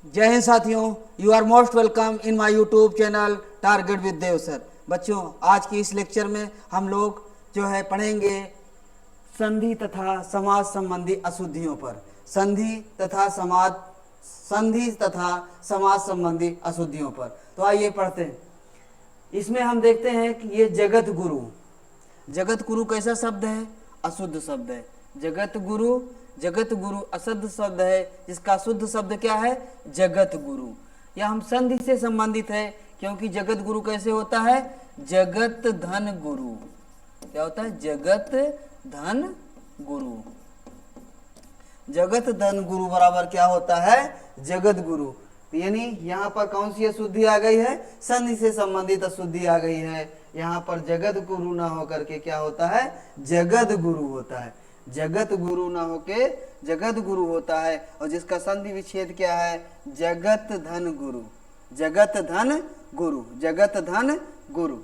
जय हिंद साथियों, you are most welcome in my YouTube channel target with Dev sir. बच्चों, आज की इस लेक्चर में हम लोग जो है पढ़ेंगे संधि तथा समाज संबंधी अशुद्धियों पर। संधि तथा समाज संबंधी अशुद्धियों पर। तो आइए पढ़ते हैं। इसमें हम देखते हैं कि ये जगत गुरु कैसा शब्द है? अशुद्ध शब्द है। जगत गुरु अशुद्ध शब्द है, जिसका शुद्ध शब्द क्या है? जगत गुरु। यह हम संधि से संबंधित है, क्योंकि जगत गुरु कैसे होता है? जगत धन गुरु। क्या होता है? जगत धन गुरु। जगत धन गुरु बराबर क्या होता है? जगत गुरु। यानी यहाँ पर कौन सी अशुद्धि आ गई है? संधि से संबंधित अशुद्धि आ गई है। यहाँ पर जगत गुरु ना होकर के क्या होता है? जगत गुरु होता है। जगत गुरु ना होके जगत गुरु होता है, और जिसका संधि विच्छेद क्या है? जगत धन गुरु। जगत धन गुरु, जगत धन गुरु।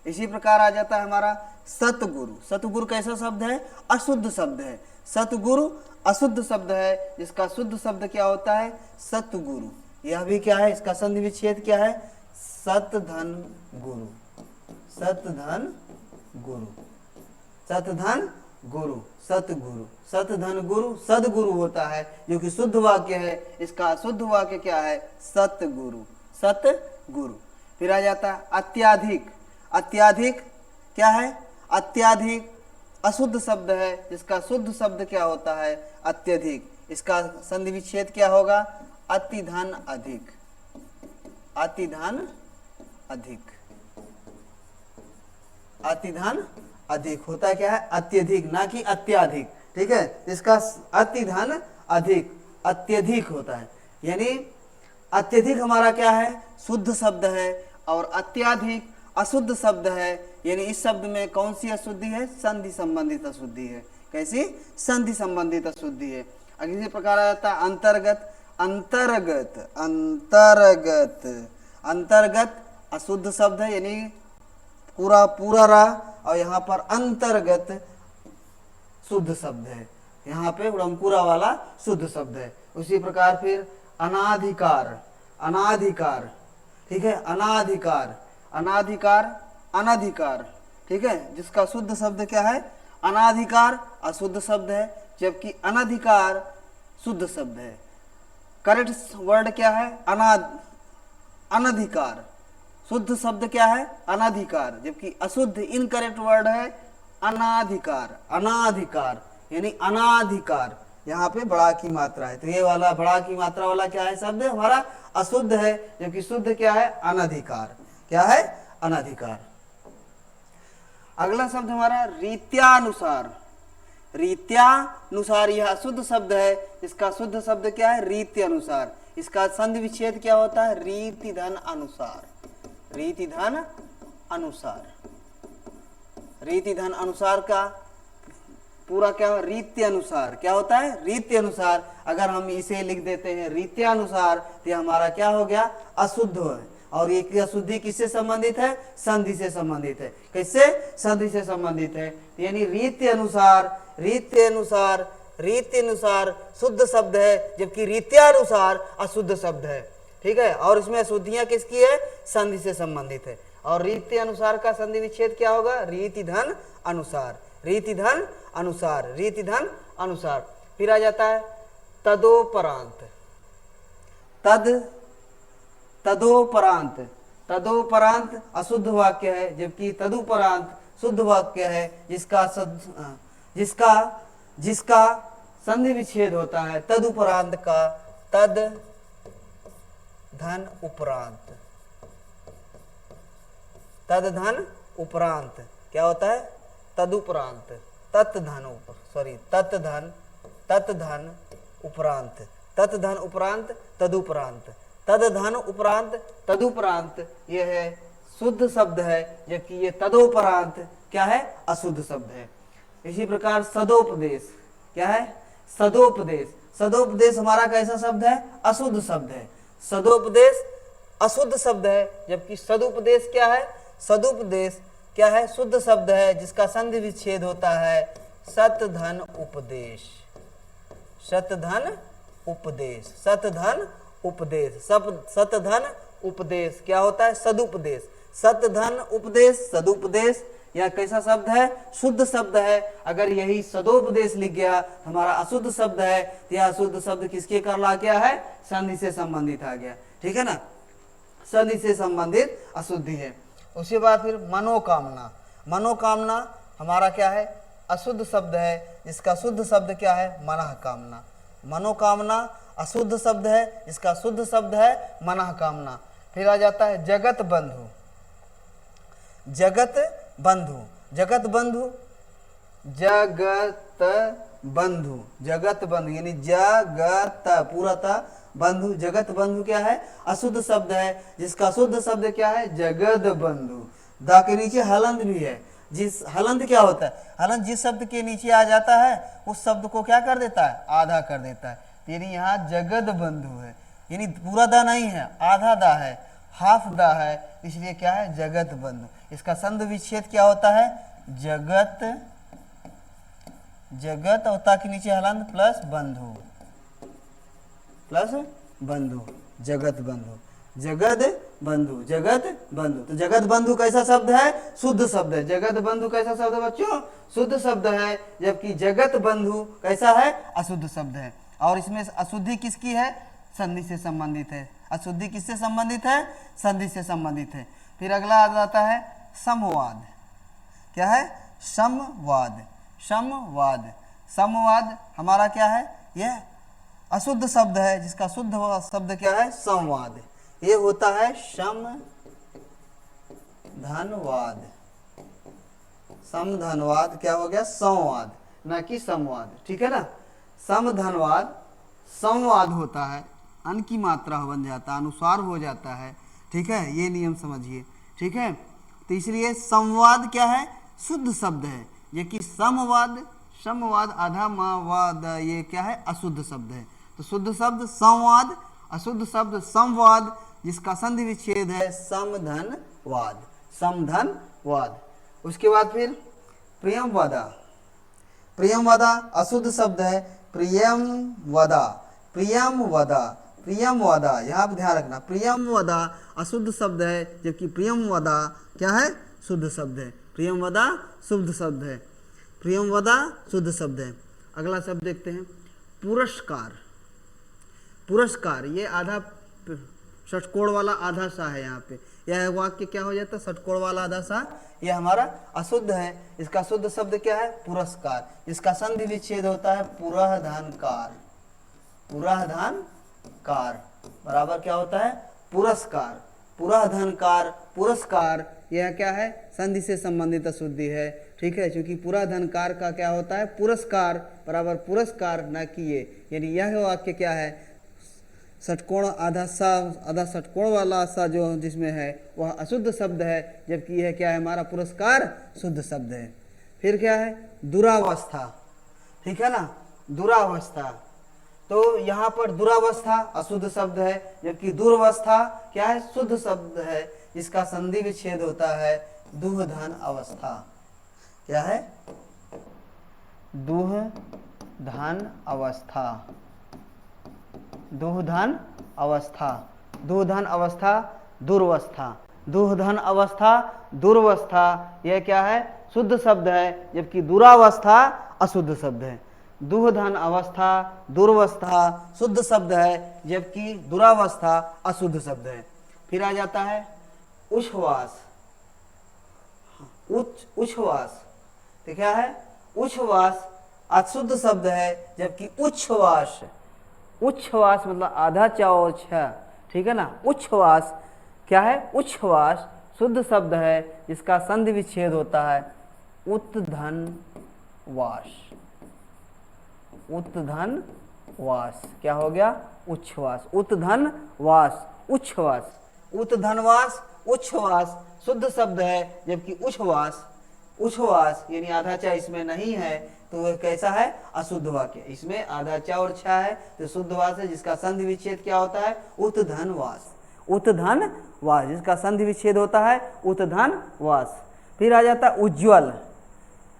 इसी प्रकार आ जाता है हमारा सतगुरु। सतगुरु कैसा शब्द है? अशुद्ध शब्द है। सतगुरु अशुद्ध शब्द है, जिसका शुद्ध शब्द क्या होता है? सतगुरु। यह भी क्या है? इसका संधि विच्छेद क्या है? सतधन गुरु। सतधन गुरु, सतधन गुरु, सतगुरु। सतधन गुरु सदगुरु होता है, जो कि शुद्ध वाक्य है। इसका शुद्ध वाक्य क्या है? सतगुरु। सतगुरु। फिर आ जाता है अत्याधिक। अत्याधिक क्या है? अत्याधिक अशुद्ध शब्द है, जिसका शुद्ध शब्द क्या होता है? अत्यधिक। इसका संधि विच्छेद क्या होगा? अतिधन अधिक। अतिधन अधिक। अतिधन अधिक होता क्या है? अत्यधिक, ना कि अत्याधिक। ठीक है, इसका अतिधन अधिक, अत्यधिक होता है। यानी अत्यधिक हमारा क्या है? शुद्ध शब्द है, और अत्याधिक अशुद्ध शब्द है। यानी इस शब्द में कौन सी अशुद्धि है? संधि संबंधित अशुद्धि है। कैसी? संधि संबंधित अशुद्धि है। इसी प्रकार आ जाता है अंतर्गत। अंतर्गत, अंतर्गत, अंतर्गत अशुद्ध शब्द है, यानी पूरा पूरा रहा, और यहाँ पर अंतर्गत शुद्ध शब्द है। यहाँ पे उड़मपुरा वाला शुद्ध शब्द है। उसी प्रकार फिर अनाधिकार। अनाधिकार, ठीक है, अनाधिकार। अनाधिकार, अनधिकार, ठीक है, जिसका शुद्ध शब्द क्या है? अनाधिकार अशुद्ध शब्द है, जबकि अनधिकार शुद्ध शब्द है। करेक्ट वर्ड क्या है? अनधिकार। शुद्ध शब्द क्या है? अनाधिकार, जबकि अशुद्ध इनकरेक्ट वर्ड है अनाधिकार। अनाधिकार यानी अनाधिकार। यहाँ पे बड़ा की मात्रा है, तो ये वाला बड़ा की मात्रा वाला क्या है? शब्द हमारा अशुद्ध है, जबकि शुद्ध क्या है? अनधिकार। क्या है? अनधिकार। अगला शब्द हमारा रीत्यानुसार। रीत्यानुसार यह अशुद्ध शब्द है, इसका शुद्ध शब्द क्या है? रीति अनुसार। इसका संधि विच्छेद क्या होता है? रीति धन अनुसार। रीति धन अनुसार। रीति धन अनुसार का पूरा क्या हो? रीति अनुसार। क्या होता है? रीति अनुसार। अगर हम इसे लिख देते हैं रीत्यानुसार, तो हमारा क्या हो गया? अशुद्ध है। और ये अशुद्धि किससे संबंधित है? संधि से संबंधित है। किससे? संधि से संबंधित है। यानी रीति अनुसार, रीति अनुसार, रीति अनुसार शुद्ध शब्द है, जबकि रीत्यानुसार अशुद्ध शब्द है। ठीक है, और इसमें अशुद्धियां किसकी है? संधि से संबंधित है। और रीति अनुसार का संधि विच्छेद क्या होगा? रीति धन अनुसार। रीति धन अनुसार, रीति धन अनुसार। फिर आ जाता है तदोपरांत। तदोपरांत। तदोपरांत अशुद्ध वाक्य है, जबकि तदुपरांत शुद्ध वाक्य है, जिसका संधि विच्छेद होता है तदुपरांत का। तद धन उपरांत। तद धन उपरांत क्या होता है? तदुपरांत। तत् धन उपरांत। तत् धन उपरांत तदुपरांत। तद धन उपरांत तदुपरांत यह है शुद्ध शब्द है, जबकि ये तदोपरांत क्या है? अशुद्ध शब्द है। इसी प्रकार सदोपदेश। क्या है? सदोपदेश। सदोपदेश हमारा कैसा शब्द है? अशुद्ध शब्द है। सदोपदेश अशुद्ध शब्द है, जबकि सदुपदेश क्या है? सदुपदेश क्या है? शुद्ध शब्द है, जिसका संधि विच्छेद होता है सतधन उपदेश। सतधन उपदेश। सतधन उपदेश। सत धन उपदेश क्या होता है? सदुपदेश। सत धन उपदेश सदुपदेश, यह कैसा शब्द है? शुद्ध शब्द है। अगर यही सदोपदेश लिख गया हमारा अशुद्ध शब्द है, तो यह अशुद्ध शब्द किसके कहला क्या है? संधि से संबंधित आ गया, ठीक है ना, संधि से संबंधित अशुद्धि है। उसके बाद फिर मनोकामना। मनोकामना हमारा क्या है? अशुद्ध शब्द है, जिसका शुद्ध शब्द क्या है? मनः कामना। मनोकामना अशुद्ध शब्द है, इसका शुद्ध शब्द है मनः कामना। फिर आ जाता है जगत बंधु। जगत बंधु, जगत बंधु, जगत बंधु, जगत बंधु यानी जगत पूरा बंधु। जगत बंधु क्या है? अशुद्ध शब्द है, जिसका शुद्ध शब्द क्या है? जगत बंधु। दा के नीचे हलंत भी है। जिस हलंत क्या होता है? हलंत जिस शब्द के नीचे आ जाता है उस शब्द को क्या कर देता है? आधा कर देता है। यानी यहाँ जगत बंधु है, यानी पूरा दा नहीं है, आधा दा है, हाफ दा है, इसलिए क्या है? जगत बंधु। इसका संधि विच्छेद क्या होता है? जगत, जगत और ता के नीचे हलंत प्लस बंधु, प्लस बंधु, जगत बंधु, जगत बंधु, जगत बंधु। तो जगत बंधु कैसा शब्द है? शुद्ध शब्द है। जगत बंधु कैसा शब्द है बच्चों? शुद्ध शब्द है। जबकि जगत बंधु कैसा है? अशुद्ध शब्द है। और इसमें अशुद्धि किसकी है? संधि से संबंधित है। अशुद्धि किससे संबंधित है? संधि से संबंधित है। फिर अगला आ जाता है समवाद। क्या है? समवाद। समवाद, समवाद हमारा क्या है? यह अशुद्ध शब्द है, जिसका शुद्ध शब्द क्या है? संवाद। ये होता है सम धनवाद। सम धनवाद क्या हो गया? संवाद, न कि समवाद, ठीक है ना। सम धनवाद संवाद होता है, अन की मात्रा बन जाता है, अनुस्वार हो जाता है, ठीक है, ये नियम समझिए, ठीक है। तो इसलिए संवाद क्या है? शुद्ध शब्द है। ये कि समवाद, समवाद आधा मावाद, ये क्या है? अशुद्ध शब्द है। तो शुद्ध शब्द संवाद, अशुद्ध शब्द संवाद, जिसका संधि विच्छेद है समधनवाद। समधनवाद। उसके बाद फिर प्रियमवदा। प्रियमवदा अशुद्ध शब्द है। प्रियमवदा, प्रियमवदा, प्रियमवदा, यहाँ पर ध्यान रखना, प्रियमवदा अशुद्ध शब्द है, जबकि प्रियमवदा क्या है? शुद्ध शब्द है। प्रियमवदा शुद्ध शब्द है। प्रियमवदा शुद्ध शब्द है। अगला शब्द देखते हैं पुरस्कार। पुरस्कार ये आधा षटकोण वाला आधा सा है। यहाँ पे यह वाक्य क्या हो जाता है? षटकोण वाला आधा सा, यह हमारा अशुद्ध है। इसका शुद्ध शब्द क्या है? पुरस्कार। इसका संधि विच्छेद होता है पुरहधनकार। पुरहधनकार बराबर क्या होता है? पुरस्कार। पुरहधनकार, पुरस्कार, यह क्या है? संधि से संबंधित अशुद्धि है, ठीक है, क्योंकि पुरहधनकार का क्या होता है? पुरस्कार बराबर पुरस्कार, न कि ये। यानी यह वाक्य क्या है? षटकोण आधा सा, आधा षटकोण वाला सा जो जिसमें है वह अशुद्ध शब्द है, जबकि यह क्या है? हमारा पुरस्कार शुद्ध शब्द है। फिर क्या है? दुरावस्था, ठीक है ना, दुरावस्था। तो यहाँ पर दुरावस्था अशुद्ध शब्द है, जबकि दुर्वस्था क्या है? शुद्ध शब्द है, जिसका संधि विच्छेद होता है दुहधन अवस्था। क्या है? दुहधन अवस्था। दुहधन अवस्था, दुहधन अवस्था, दुर्वस्था, दुहधन अवस्था, दुर्वस्था, यह क्या है? शुद्ध शब्द है, जबकि दुरावस्था अशुद्ध शब्द है। दुहधन अवस्था, दुर्वस्था शुद्ध शब्द है, जबकि दुरावस्था अशुद्ध शब्द है। फिर आ जाता है उच्छ्वास। उच्छ्वास तो क्या है? उच्छ्वास अशुद्ध शब्द है, जबकि उच्छ्वास, उच्छ्वास मतलब आधा चा और छ, ठीक है ना। उच्छ्वास क्या है? उच्छ्वास शुद्ध शब्द है, जिसका संधि विच्छेद होता है उत्धनवास। उत्धनवास क्या हो गया? उच्छ्वास। उत्धनवास, उच्छ्वास, उत्धनवास, उच्छ्वास शुद्ध शब्द है, जबकि उच्छ्वास, उच्छ्वास यानी आधा चा इसमें नहीं है, तो वह कैसा है? अशुद्ध वाक्य। इसमें आधा चा और छा है, तो शुद्ध वास है, जिसका संधि विच्छेद क्या होता है? उत्धनवास। उत्धनवास, जिसका संधि विच्छेद होता है उत्धनवास। फिर आ जाता है उज्ज्वल,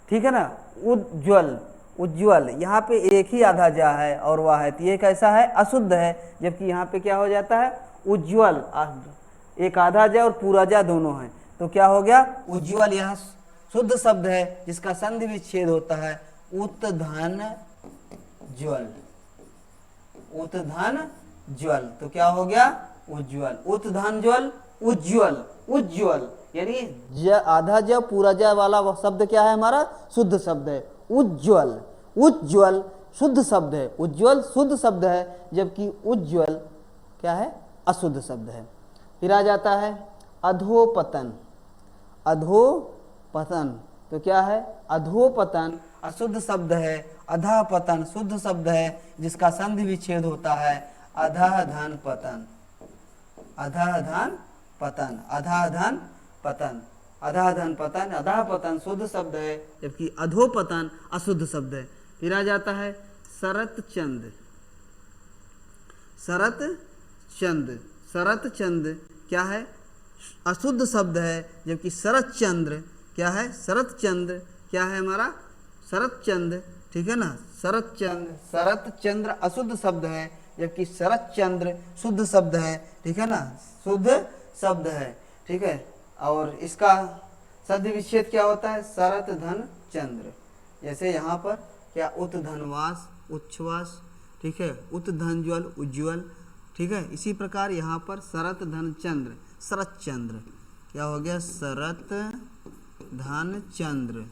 ठीक है ना। उज्ज्वल, उज्ज्वल, यहाँ पे एक ही आधा जा है और वह है, तो ये कैसा है, अशुद्ध है। जबकि यहाँ पे क्या हो जाता है, उज्ज्वल, एक आधा जा और पूरा जा दोनों है, तो क्या हो गया, उज्ज्वल। यह शुद्ध शब्द है जिसका संधि विच्छेद होता है उत्धन ज्वल, उत्धन ज्वल, तो क्या हो गया, उज्ज्वल, उत्धन ज्वल, उज्ज्वल, उज्ज्वल, यानी आधा ज पूरा ज वाला वह शब्द क्या है, हमारा शुद्ध शब्द है, उज्ज्वल। उज्ज्वल शुद्ध शब्द है, उज्ज्वल शुद्ध शब्द है, जबकि उज्ज्वल क्या है, अशुद्ध शब्द है। फिर आ जाता है अधोपतन, अधोपतन, तो क्या है, अधोपतन अशुद्ध शब्द है, अधःपतन शुद्ध शब्द है जिसका संधि विच्छेद होता है अधःधन पतन, अधःधन पतन, अधःधन पतन, अधःधन पतन, अधःपतन शुद्ध शब्द है, जबकि अधोपतन अशुद्ध शब्द है। फिर आ जाता है शरत चंद, शरत चंद, शरत चंद क्या है, अशुद्ध शब्द है, जबकि शरत चंद्र क्या है, शरत चंद्र क्या है हमारा, शरत चंद्र, ठीक है ना, शरत चंद्र, शरत चंद्र अशुद्ध शब्द है, जबकि शरत चंद्र शुद्ध शब्द है, ठीक है ना, शुद्ध शब्द है, ठीक है। और इसका संधि विच्छेद क्या होता है, शरत धन चंद्र, जैसे यहाँ पर क्या, उत धनवास, उच्छ्वास, ठीक है, उत धन ज्वल, उज्ज्वल, ठीक है। इसी प्रकार यहाँ पर शरत धन चंद्र, शरत चंद्र क्या हो गया, शरत धन चंद्र,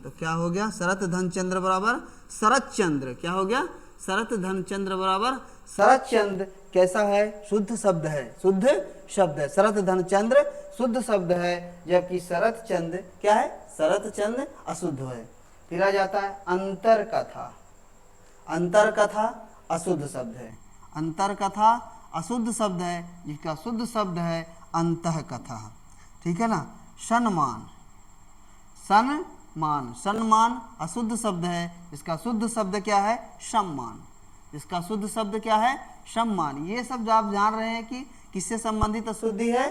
तो क्या हो गया, शरत धन चंद्र बराबर शरत चंद्र, क्या हो गया, शरत धन चंद्र बराबर शरत चंद्र कैसा है, शुद्ध शब्द है, शुद्ध शब्द है, शरत धन चंद्र शुद्ध शब्द है, जबकि शरत चंद्र क्या है, शरत चंद्र अशुद्ध है। फिर आ जाता है अंतर कथा, अंतर कथा अशुद्ध शब्द है, अंतर कथा अशुद्ध शब्द है, जिसका शुद्ध शब्द है अंतः कथा, ठीक है ना। सन्मान, सन्मान, सन्मान अशुद्ध शब्द है, इसका शुद्ध शब्द क्या है, सम्मान, इसका शुद्ध शब्द क्या है, सम्मान। ये सब जो आप जान रहे हैं कि किससे संबंधित अशुद्धि है,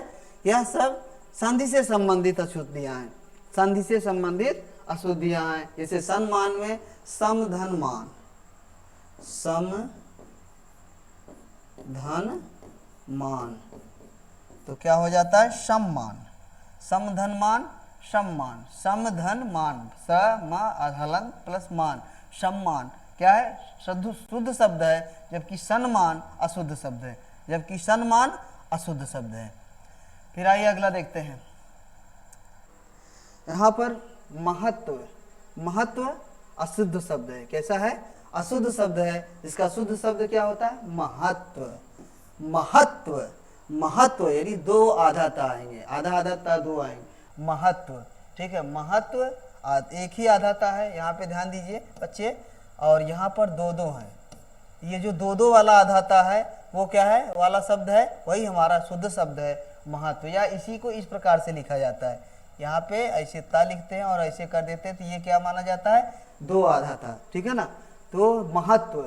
यह सब संधि से संबंधित अशुद्धियां हैं, संधि से संबंधित अशुद्धियां हैं। जैसे सन्मान में सम धन मान, सम धन मान, तो क्या हो जाता है, सम्मान, सम धन मान, सम्मान, सम धन मान, स म हलन प्लस मान, सम्मान क्या है, शुद्ध शब्द है, जबकि सन्मान अशुद्ध शब्द है, जबकि सन्मान अशुद्ध शब्द है। फिर आइए अगला देखते हैं, यहाँ पर महत्व, महत्व अशुद्ध शब्द है, कैसा है, अशुद्ध शब्द है, जिसका शुद्ध शब्द क्या होता है, महत्व, महत्व, महत्व, यानी दो आधाता आएंगे, आधा आधाता दो आएंगे, महत्व, ठीक है, महत्व एक ही आधाता है, यहाँ पे ध्यान दीजिए बच्चे, और यहाँ पर दो दो है, ये जो दो दो वाला आधाता है वो क्या है, वाला शब्द है, वही हमारा शुद्ध शब्द है महत्व, या इसी को इस प्रकार से लिखा जाता है, यहाँ पे ऐसे ता लिखते हैं और ऐसे कर देते हैं, तो ये क्या माना जाता है, दो आधाता, ठीक है ना। तो महत्व,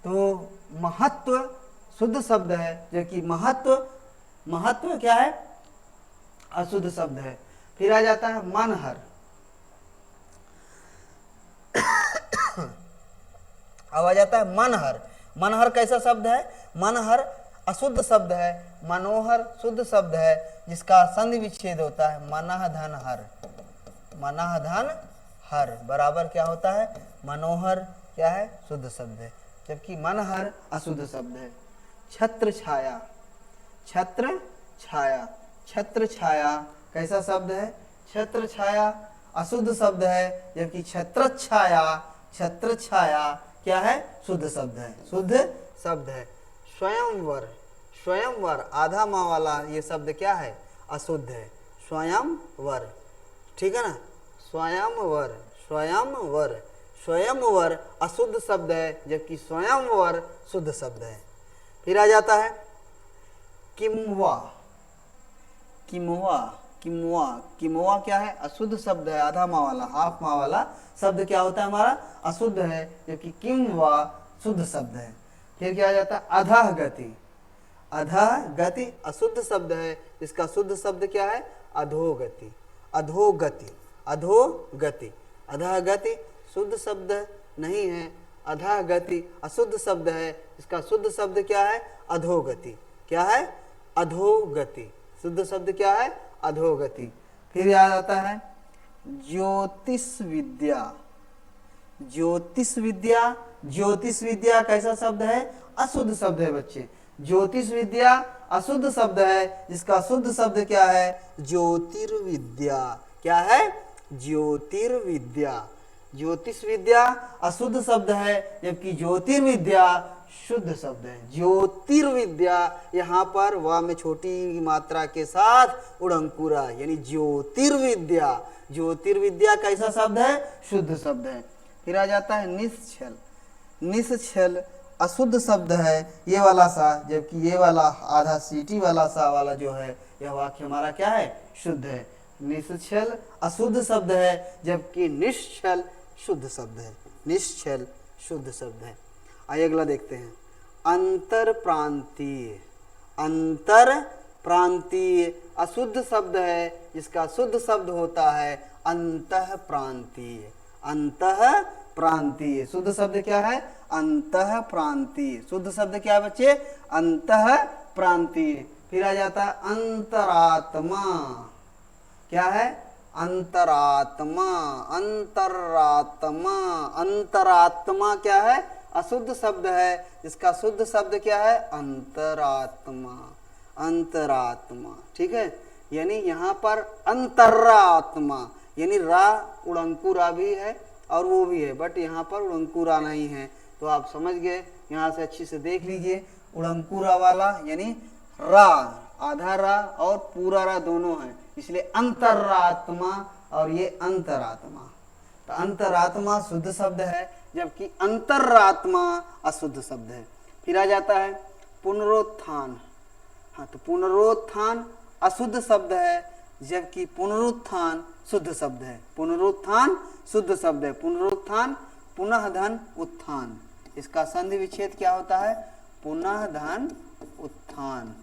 तो महत्व शुद्ध शब्द है, जबकि महत्व, महत्व क्या है, अशुद्ध शब्द है। फिर आ जाता है मनहर, अब आ जाता है मनहर, मनहर कैसा शब्द है, मनहर अशुद्ध शब्द है, मनोहर शुद्ध शब्द है, जिसका संधि विच्छेद होता है मनः धन हर, मनः धन हर बराबर क्या होता है, मनोहर क्या है, शुद्ध शब्द है, जबकि मनहर अशुद्ध शब्द है। छत्र छाया, छत्र छाया, छत्र छाया कैसा शब्द है, छत्र छाया अशुद्ध शब्द है, जबकि छत्र छाया, छत्र छाया क्या है, शुद्ध शब्द है, शुद्ध शब्द है। स्वयंवर, स्वयंवर आधा माँ वाला ये शब्द क्या है, अशुद्ध है, स्वयंवर, ठीक है ना, स्वयंवर, स्वयंवर, स्वयंवर अशुद्ध शब्द है, जबकि स्वयंवर शुद्ध शब्द है। फिर आ जाता है किमवा, किमवा, किमवा, किमवा क्या है, अशुद्ध शब्द है, आधा माँ वाला, हाफ माँ वाला शब्द क्या होता है हमारा, अशुद्ध है, जबकि किमवा शुद्ध शब्द है। फिर क्या आ जाता है अधः गति, अधः गति अशुद्ध शब्द है, इसका शुद्ध शब्द क्या है, अधोगति, अधोगति, अधोगति, अधः गति शुद्ध शब्द नहीं है। अधोगति अशुद्ध शब्द है, इसका शुद्ध शब्द क्या है? अधोगति। क्या है? अधोगति। शुद्ध शब्द क्या है? अधोगति। फिर याद आता है ज्योतिष विद्या। ज्योतिष विद्या, ज्योतिष विद्या कैसा शब्द है? अशुद्ध शब्द है बच्चे। ज्योतिष विद्या अशुद्ध शब्द है, जिसका शुद्ध शब्द क्या है? ज्योतिर्विद्या। क्या है? ज्योतिर्विद्या। ज्योतिष विद्या अशुद्ध शब्द है, जबकि ज्योतिर्विद्या शुद्ध शब्द है। ज्योतिर्विद्या यहाँ पर वा में छोटी मात्रा के साथ उड़ंकुरा, यानी ज्योतिर्विद्या। ज्योतिर्विद्या कैसा शब्द है? शुद्ध शब्द है। फिर आ जाता है निश्चल। निश्चल अशुद्ध शब्द है ये वाला सा, जबकि ये वाला आधा सीटी वाला सा वाला जो है यह वाक्य हमारा क्या है? शुद्ध है। निश्चल अशुद्ध शब्द है, जबकि निश्चल शुद्ध शब्द है। निश्चल शुद्ध शब्द है। आइए अगला देखते हैं अंतर प्रांतीय। अंतर प्रांतीय अशुद्ध शब्द है, जिसका शुद्ध शब्द होता है अंतः प्रांतीय। अंतः प्रांतीय शुद्ध शब्द क्या है? अंतः प्रांतीय। शुद्ध शब्द क्या है बच्चे? अंतः प्रांतीय। फिर आ जाता है अंतरात्मा। क्या है? अंतरात्मा। अंतरात्मा। अंतरात्मा क्या है? अशुद्ध शब्द है, जिसका शुद्ध शब्द क्या है? अंतरात्मा। अंतरात्मा। ठीक है, यानी यहाँ पर अंतरात्मा, यानी रा उड़ंकुरा भी है और वो भी है, बट यहाँ पर उड़ंकुरा नहीं है। तो आप समझ गए, यहाँ से अच्छी से देख लीजिए। उड़ंकुरा वाला यानी रा, आधा रा और पूरा रा दोनों है, इसलिए अंतरात्मा और ये अंतरात्मा। तो अंतरात्मा शुद्ध शब्द है, जबकि अंतरात्मा अशुद्ध शब्द है। फिर आ जाता है पुनरुत्थान। हाँ, तो पुनरुत्थान अशुद्ध शब्द है, जबकि पुनरुत्थान शुद्ध शब्द है। पुनरुत्थान शुद्ध शब्द है। पुनरुत्थान पुनः धन उत्थान, इसका संधि विच्छेद क्या होता है? पुनः धन उत्थान।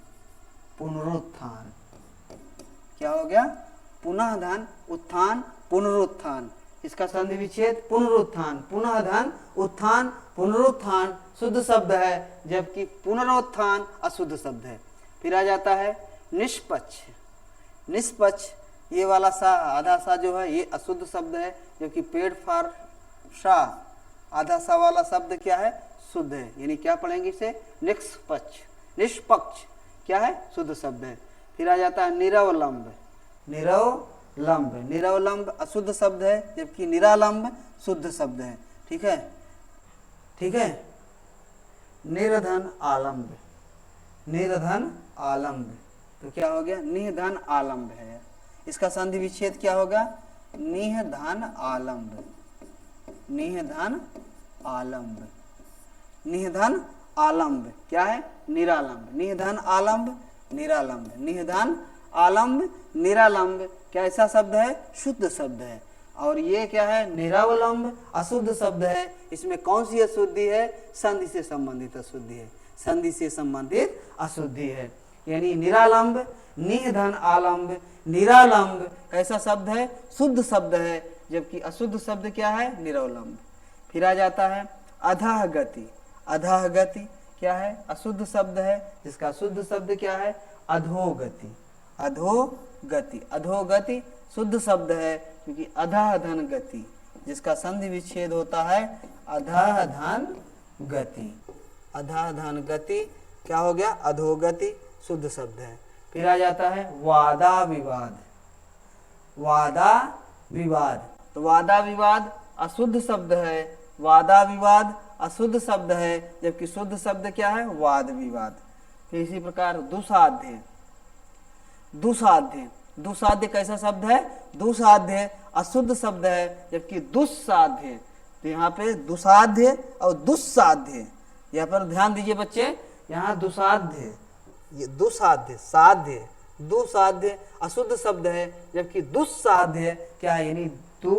पुनरुत्थान क्या हो गया? पुनः धन उत्थान, पुनरुत्थान, इसका संधि विच्छेद पुनरुत्थान। पुनः धन उत्थान, पुनरुत्थान शुद्ध शब्द है, जबकि पुनरुत्थान अशुद्ध शब्द है। फिर आ जाता है निष्पक्ष। निष्पक्ष ये वाला सा, आधा सा जो है ये अशुद्ध शब्द है, जबकि पेड़ फार सा, आधा सा वाला शब्द क्या है? शुद्ध है। यानी क्या पढ़ेंगे इसे? निष्पक्ष। निष्पक्ष क्या है? शुद्ध शब्द है। फिर आ जाता है निरवलंब। निरवलंब। निरवलंब अशुद्ध शब्द है, जबकि निरालंब शुद्ध शब्द है। ठीक है, ठीक है। निर्धन आलंब। निर्धन आलंब तो क्या हो गया? निधन आलंब है। इसका संधि विच्छेद क्या होगा? निधन आलंब। निधन आलंब। निधन आलंब क्या है? निरालंब। निधन आलंब निरालंब। निधन आलंब निरालंब क्या ऐसा शब्द है? शुद्ध शब्द है। और ये क्या है? निरावलंब अशुद्ध शब्द है। इसमें कौन सी अशुद्धि है? संधि से संबंधित अशुद्धि है। संधि से संबंधित अशुद्धि है। यानी निरालंब, निधन आलंब, निरालंब कैसा शब्द है? शुद्ध शब्द है, जबकि अशुद्ध शब्द क्या है? निरवलंब। फिर आ जाता है अधः गति। अधः गति क्या है? अशुद्ध शब्द है, जिसका शुद्ध शब्द क्या है? अधोगति। अधोगति। अधोगति शुद्ध शब्द है, क्योंकि अधः धन गति, जिसका संधि विच्छेद होता है अधः धन गति। अधः धन गति क्या हो गया? अधोगति शुद्ध शब्द है। फिर आ जाता है वादा विवाद। वादा विवाद तो वादा विवाद अशुद्ध शब्द है। वादा विवाद अशुद्ध शब्द है, जबकि शुद्ध शब्द क्या है? वाद विवाद। फिर इसी प्रकार दुसाध्य। दुसाध्य। दुसाध्य कैसा शब्द है? दुसाध्य अशुद्ध शब्द है, जबकि दुस्साध्य। तो यहाँ पे दुसाध्य और दुस्साध्य, यहाँ पर ध्यान दीजिए बच्चे। यहाँ दुसाध्य, ये दुसाध्य, साध्य, दुसाध्य अशुद्ध शब्द है, जबकि दुस्साध्य क्या है? यानी दु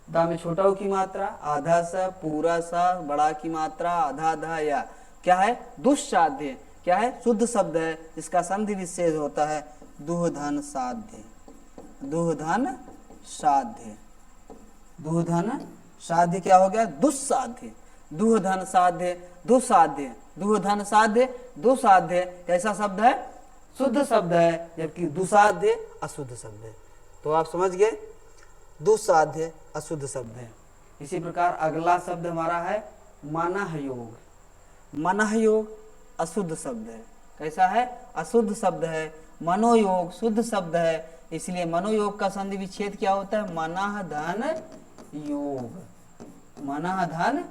दा में छोटा की मात्रा, आधा सा, पूरा सा, बड़ा की मात्रा, आधा आधा या क्या है? दुस्साध्य क्या है? शुद्ध शब्द है, जिसका संधि विच्छेद होता है दुहधन साध्य। दुहधन साध्य। दुहधन साध्य क्या हो गया, दुस्साध्य, दुह धन साध्य, दुसाध्य, दुह धन साध्य, दुसाध्य कैसा शब्द है, शुद्ध शब्द है, जबकि दुसाध्य अशुद्ध शब्द है। तो आप समझ गए, दुसाध्य अशुद्ध शब्द है। इसी प्रकार अगला शब्द हमारा है मनः योग। मनः योग अशुद्ध शब्द है। कैसा है, अशुद्ध शब्द है। मनोयोग शुद्ध शब्द है, इसलिए मनोयोग का संधि विच्छेद क्या होता है, मनः धन योग। मनः धन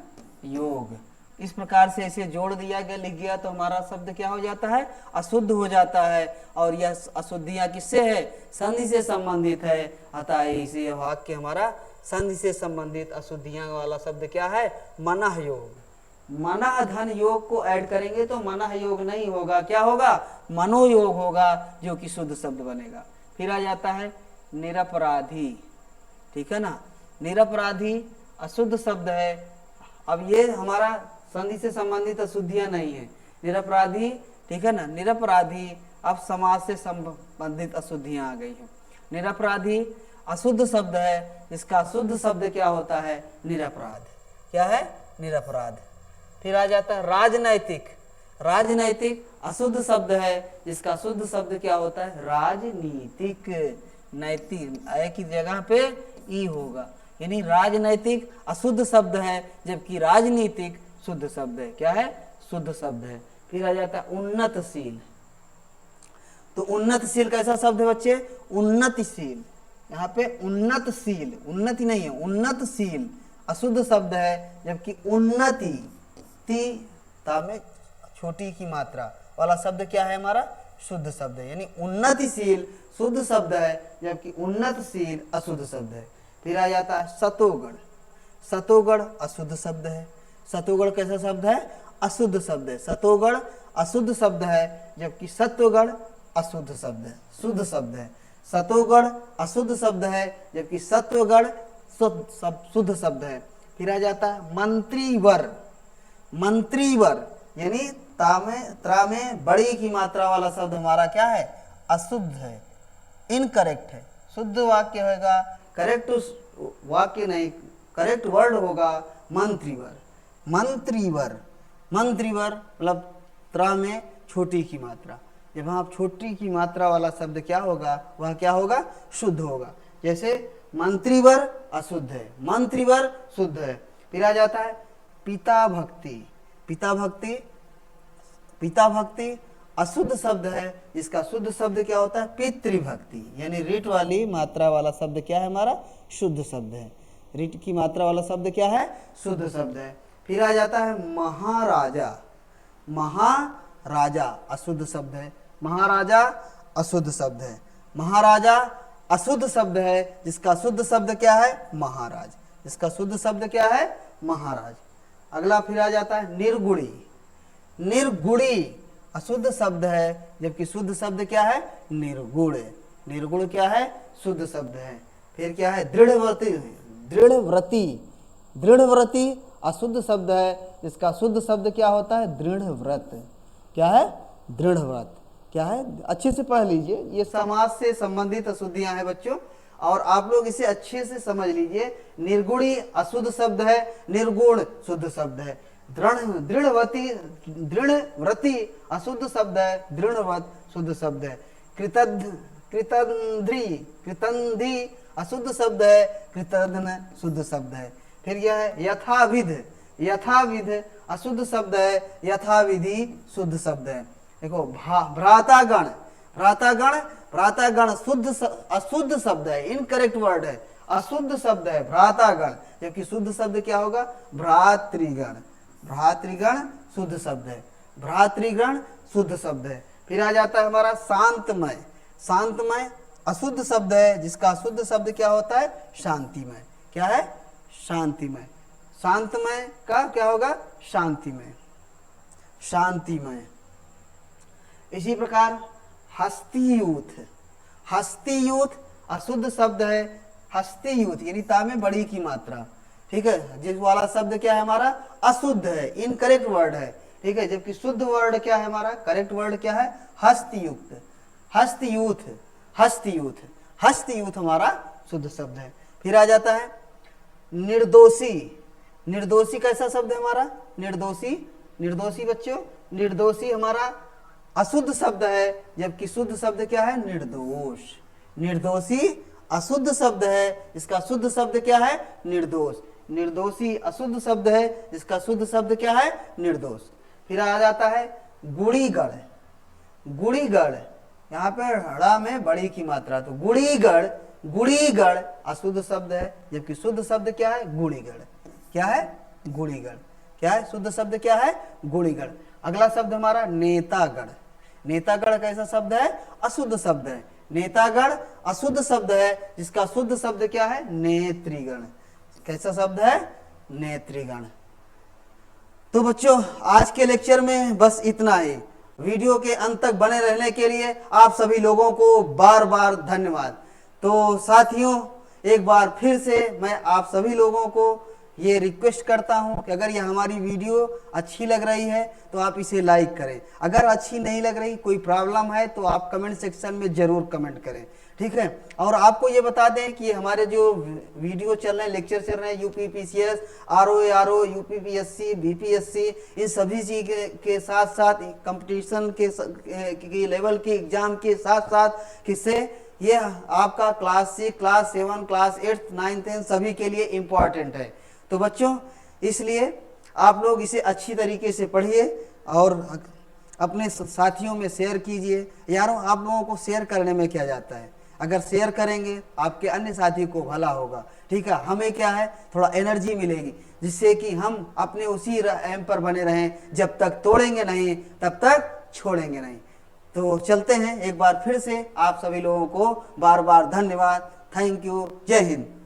योग। इस प्रकार से इसे जोड़ दिया गया, लिख गया, तो हमारा शब्द क्या हो जाता है, अशुद्ध हो जाता है। और यह अशुद्धियां किससे है, संधि से संबंधित है। अतः इसे वाक्य हमारा संधि से संबंधित अशुद्धियां वाला शब्द क्या है, मनः योग। मनः धन योग को ऐड करेंगे तो मनः योग नहीं होगा, क्या होगा, मनोयोग होगा, जो कि शुद्ध शब्द बनेगा। फिर आ जाता है निरपराधी। ठीक है ना, निरपराधी अशुद्ध शब्द है। अब ये हमारा संधि से संबंधित अशुद्धियां नहीं है, निरपराधी। ठीक है ना, निरपराधी अब समाज से संबंधित अशुद्धियां आ गई है। निरपराधी अशुद्ध शब्द है, इसका शुद्ध शब्द क्या होता है, निरपराध। क्या है, निरपराध। फिर आ जाता है राजनैतिक। राजनैतिक अशुद्ध शब्द है, जिसका शुद्ध शब्द क्या होता है, राजनीतिक। नैतिक ऐ की जगह पे ई होगा, यानी राजनैतिक अशुद्ध शब्द है, जबकि राजनीतिक शुद्ध शब्द है। क्या है, शुद्ध शब्द है। फिर आ जाता है उन्नतशील। तो उन्नतशील कैसा शब्द है बच्चे, उन्नतिशील। यहाँ पे उन्नतशील, उन्नति नहीं है, उन्नतशील अशुद्ध शब्द है, जबकि उन्नति ता में छोटी की मात्रा वाला शब्द क्या है, हमारा शुद्ध शब्द है। यानी उन्नतिशील शुद्ध शब्द है, जबकि उन्नतशील अशुद्ध शब्द है। फिर आ जाता है सतोगढ़। सतोगढ़ अशुद्ध शब्द है। सतोगढ़ कैसा शब्द है, अशुद्ध शब्द है। सतोगढ़ अशुद्ध शब्द है, जबकि सत्वगढ़ अशुद्ध शब्द है, शुद्ध शब्द है। सतोगढ़ अशुद्ध शब्द है, जबकि सत्वगढ़ शुद्ध शब्द है। फिर आ जाता है मंत्रीवर। मंत्रीवर यानी त्रा में बड़ी की मात्रा वाला शब्द हमारा क्या है, अशुद्ध है, इनकरेक्ट है। शुद्ध वाक्य होगा, करेक्ट वाक्य नहीं, करेक्ट वर्ड होगा मंत्रीवर। मंत्रीवर, मंत्रीवर मतलब त्रा में छोटी की मात्रा। जब वहाँ छोटी की मात्रा वाला शब्द क्या होगा, वह क्या होगा, शुद्ध होगा। जैसे मंत्रीवर अशुद्ध है, मंत्रीवर शुद्ध है। फिर आ जाता है पिता भक्ति। पिता भक्ति, पिता भक्ति अशुद्ध शब्द है, जिसका शुद्ध शब्द क्या होता है, पितृभक्ति। यानी रीट वाली मात्रा वाला शब्द क्या है, हमारा शुद्ध शब्द है। रीट की मात्रा वाला शब्द क्या है, शुद्ध शब्द है। फिर आ जाता है महाराजा। महाराजा अशुद्ध शब्द है। महाराजा अशुद्ध शब्द है। महाराजा अशुद्ध शब्द है, जिसका शुद्ध शब्द क्या है, महाराज। जिसका शुद्ध शब्द क्या है, महाराज। अगला फिर आ जाता है निर्गुणी। निर्गुणी अशुद्ध शब्द है, जबकि शुद्ध शब्द क्या है, निर्गुण। निर्गुण क्या है, शुद्ध शब्द है। फिर क्या है दृढ़व्रती। दृढ़व्रती, दृढ़व्रती अशुद्ध शब्द है, जिसका शुद्ध शब्द क्या होता है, दृढ़व्रत। क्या है, दृढ़व्रत। क्या है, अच्छे से पढ़ लीजिए, ये समाज से संबंधित अशुद्धियां हैं बच्चों, और आप लोग इसे अच्छे से समझ लीजिए। निर्गुणी अशुद्ध शब्द है, निर्गुण शुद्ध शब्द है। दृढ़व्रती, दृढ़व्रती अशुद्ध शब्द है, दृढ़व्रत शुद्ध शब्द है। कृतंध्री, कृतंधी अशुद्ध शब्द है, कृतघ्न शुद्ध शब्द है। फिर यह है यथाविध। यथाविध अशुद्ध शब्द है, यथाविधि शुद्ध शब्द है। देखो भ्रातागण। भ्रातागण, भ्रातागण शुद्ध अशुद्ध शब्द है, इनकरेक्ट वर्ड है, अशुद्ध शब्द है भ्रातागण, जबकि शुद्ध शब्द क्या होगा, भ्रातृगण। भ्रातृगण शुद्ध शब्द है, भ्रातृगण शुद्ध शब्द है। फिर आ जाता है हमारा शांतमय। शांतमय अशुद्ध शब्द है, जिसका शुद्ध शब्द क्या होता है, शांतिमय। क्या है, शांतिमय। शांतमय का क्या होगा, शांतिमय। शांतिमय। इसी प्रकार हस्तियूथ। हस्तियूथ अशुद्ध शब्द है, हस्तियूथ यानी ता में बड़ी की मात्रा। ठीक है, जिस वाला शब्द क्या है हमारा, अशुद्ध है, इनकरेक्ट वर्ड है। ठीक है, जबकि शुद्ध वर्ड क्या है हमारा, करेक्ट वर्ड क्या है, हस्तियुक्त। हस्तियूथ, हस्तियूथ, हस्तियूथ हमारा शुद्ध शब्द है। फिर आ जाता है निर्दोषी। निर्दोषी कैसा शब्द है हमारा? निर्दोषी। निर्दोषी बच्चों, निर्दोषी हमारा अशुद्ध शब्द है, जबकि शुद्ध शब्द क्या है? निर्दोष। निर्दोषी अशुद्ध शब्द है, इसका शुद्ध शब्द क्या है? निर्दोष। निर्दोषी अशुद्ध शब्द है, इसका शुद्ध शब्द क्या है? निर्दोष। फिर आ जाता है गुड़ीगढ़। गुड़ीगढ़, यहाँ पे हड़ा में बड़ी की मात्रा, तो गुड़ीगढ़। गुड़ीगढ़ अशुद्ध शब्द है, जबकि शुद्ध शब्द क्या है? गुड़ीगढ़। क्या है? गुड़ीगढ़। क्या है? शुद्ध शब्द क्या है? गुड़ीगढ़। अगला शब्द हमारा नेतागढ़। नेतागढ़ कैसा शब्द है? अशुद्ध शब्द है। नेतागढ़ अशुद्ध शब्द है, जिसका शुद्ध शब्द क्या है? नेत्रीगण। कैसा शब्द है? नेत्रीगण। तो बच्चों आज के लेक्चर में बस इतना ही। वीडियो के अंत तक बने रहने के लिए आप सभी लोगों को बार बार धन्यवाद। तो साथियों, एक बार फिर से मैं आप सभी लोगों को ये रिक्वेस्ट करता हूं कि अगर ये हमारी वीडियो अच्छी लग रही है तो आप इसे लाइक करें। अगर अच्छी नहीं लग रही, कोई प्रॉब्लम है, तो आप कमेंट सेक्शन में जरूर कमेंट करें, ठीक है। और आपको ये बता दें कि हमारे जो वीडियो चल रहे हैं, लेक्चर चल रहे हैं, UP PCS, RO, UP PSC, BPSC, इन सभी चीज के साथ साथ कंपटीशन के लेवल के एग्जाम के साथ साथ किससे ये आपका क्लास 6, क्लास 7, क्लास 8, 9, 10 सभी के लिए इम्पोर्टेंट है। तो बच्चों, इसलिए आप लोग इसे अच्छी तरीके से पढ़िए और अपने साथियों में शेयर कीजिए। यारों, आप लोगों को शेयर करने में क्या जाता है? अगर शेयर करेंगे आपके अन्य साथी को भला होगा, ठीक है। हमें क्या है, थोड़ा एनर्जी मिलेगी, जिससे कि हम अपने उसी एम पर बने रहें। जब तक तोड़ेंगे नहीं तब तक छोड़ेंगे नहीं। तो चलते हैं, एक बार फिर से आप सभी लोगों को बार बार धन्यवाद। Thank you. जय हिंद।